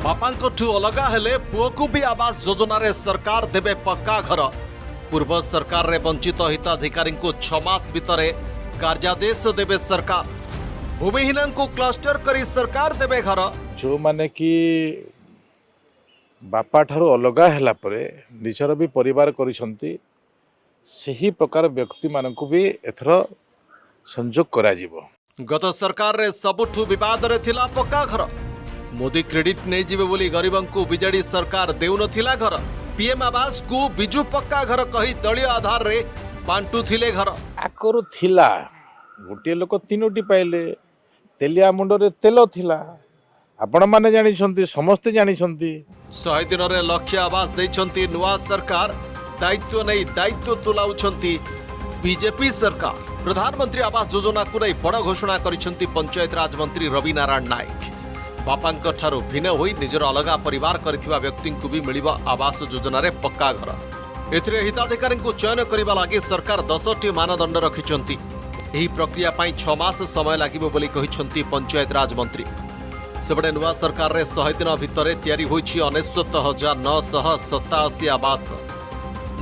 बापांठू अलगा हेले पुओकू भी आवास योजना रे सरकार देबे पक्का घर। पूर्व सरकार रे वंचित हिताधिकारी को 6 मास भितर कार्यादेश देबे सरकार। भूमिहीन को क्लस्टर करी सरकार देबे घर। जो माने कि बापा ठारू अलगा हैला परे निजर भी परिवार करिसंती सही प्रकार व्यक्ति मानकु भी एथर संजोग करा जीवो। गत सरकार रे सबुठू विवाद रे थिला पक्का घर। मोदी क्रेडिट नहीं जीवे बोली गरीबों को बीजेडी सरकार देउ नथिला घर। पीएम आवास को बिजू पक्का घर कही दलीय आधार रे बांटू थिले घर। आकरु थिला गोटे लोक तीनोटी पाइले तेलिया मुंड रे तेल थिला। आपण माने जानि छंती समस्त जानि छंती 100 दिन रे लक्ष्य आवास दैछंती नुआ सरकार। दायित्व नहीं दायित्व तुलाउछंती बीजेपी सरकार। प्रधानमंत्री आवास योजना को नहीं बड़ घोषणा करिसंती पंचायत राज मंत्री रवि नारायण नायक। बापांक ठारू भिन्न होई निजर अलगा परिवार करथिबा व्यक्ति को भी मिलिबा आवास योजना रे पक्का घर। एथिरे हिताधिकारी को चयन करिबा लागि सरकार 10टी मानदंड रखिसंती। एही प्रक्रिया पई 6 मास समय लागिबो बोली कहिसंती पंचायत राज मंत्री। सेबडे नुआ सरकार रे 100 दिन भितर तैयारी होईछि 69,987 आवास।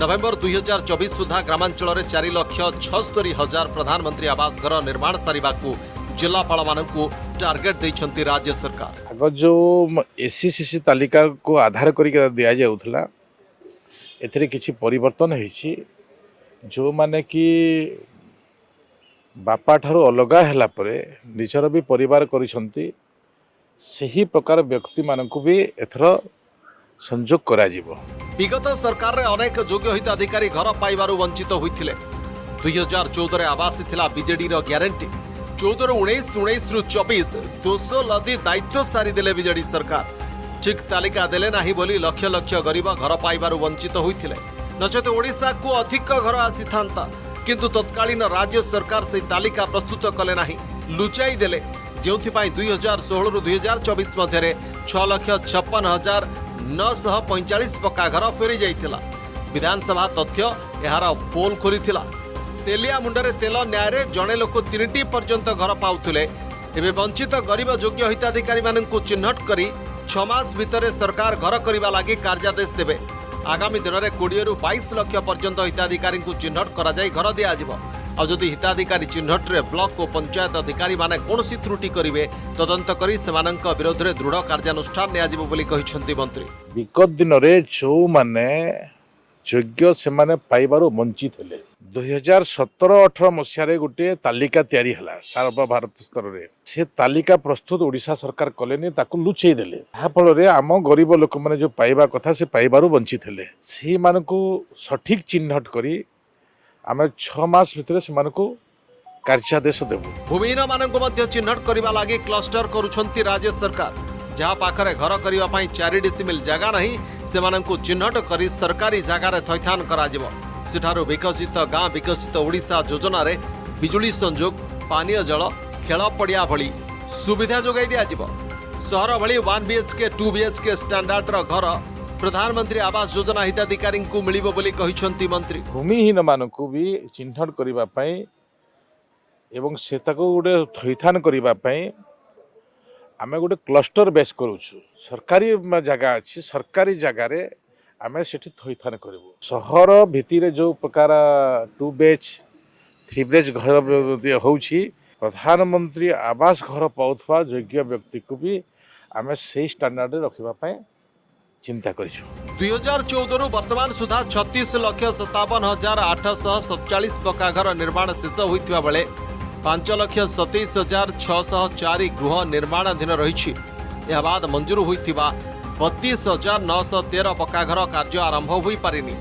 नवेम्बर 2024 सुधा ग्रामांचल 4,76,000 प्रधानमंत्री आवास घर निर्माण सारिबाकू जिलापाल मानकू टार्गेट दैछंती राज्य सरकार। अगर जो एससीसीसी तालिका को आधार करिके दिया जाउथला एथिरे किछि परिवर्तन होईछि। जो माने कि बापा ठारू अलगा हैला परे निजर भी परिवार करिसंती सही प्रकार व्यक्ति मानकु भी एथर संजोग करा जीवो। विगत सरकार रे अनेक योग्य हिताधिकारी घर पाइबारु वंचित होइथिले। 2014 रे आवास थिला बीजेडी रो ग्यारंटी। 14 ରୁ 19, 19 ରୁ 24 200 लदी दायित्व सारी देले बीजेडी सरकार। ठीक तालिका देले नाही बोली लक्ष लक्ष गरीब घर पाइबारु वंचित होइथिले। नचेत ओडिशा को अधिक घर आसी थांता किंतु तत्कालीन राज्य सरकार से तालिका प्रस्तुत कले नाही, लुचाई देले। जोथिपाई 2016 ରୁ 2024 मध्य 6,56,945 पक्का घर फेरी जाइथिला। विधानसभा तथ्य यार पोल खोरीथिला। तेलिया मुंडरे तेल न्याय रे जणे लोक 3टी पर्यंत घर पाउथिले। एबे वंचित गरीब योग्य हिताधिकारी माननकु चिन्हट करी 6 मास भितर सरकार घर करिबा लागि कार्यादेश देबे। आगामी दिन में 20 ରୁ 22 लक्ष पर्यंत हिताधिकारी को चिन्हट करा जाय घर दिया जिवो। आ जदि हिताधिकारी चिन्हट रे ब्लॉक और पंचायत अधिकारी माने कोनोसी त्रुटि करिवे तदंत करी सेमानंक विरोध रे दृढ़ कार्यानुष्ठान निया जिवो बोली कहिसंती मंत्री। विगत दिन रे जो माने योग्य से माने पाइबारु वंचित हेले। 2017-18 मसिया गोटे तालिका तैयारी हला सर्वभारत स्तर रे। से तालिका प्रस्तुत ओडिशा सरकार कलेनी ताकू लुचेई देले। या फल रे आम गरीब लोक माने जो पाइबा कथा से पाइबारु वंचित हेले। से मानकू सठिक चिन्हट करी आमे 6 मास भितर से मानकू कार्यादेश देबु। भूमिहीन मानकू मध्य चिन्हट करिबा लागि क्लस्टर करूछंती राज्य सरकार। जहाँ पाखरे घर करिबा पई 4 डिसिमिल जगह नहीं से मानकू चिन्हट करी सरकारी जगह रे थैथान करा जिवो। सेठारु विकसित गाँ विकसित ओडिशा योजना रे बिजुली संजोग, पानीय जल, खेल पड़िया भली सुविधा जोगाई दिया जिवो। सहर भली 1 BHK 2 BHK स्टैंडर्ड रो घर प्रधानमंत्री आवास योजना हिताधिकारी को मिलिबो बोली कहिसंती मंत्री। भूमिहीन मानकू भी चिन्हट करिबा पई एवं सेताको गोटे थैथान करिबा पई आमे गोटे क्लस्टर बेस करूछु। सरकारी जगह अच्छी सरकारी जगह रे आमे सेठी थैथान करिवो। सहर भितिरे जो प्रकार 2 BH 3 BH घर होउछि प्रधानमंत्री आवास घर पाउथवा योग्य व्यक्ति को भी आमे सेही स्टैंडर्ड रे रखिबा पई चिंता करिछु। 2014 रु वर्तमान सुधा 36,57,847 पक्का घर निर्माण शेष होइतिबा बेले 5,27,604 गृह निर्माणाधीन रही। बाद मंजूर होइतिबा 32,913 पक्का घर कार्य आरंभ होई पारिनी।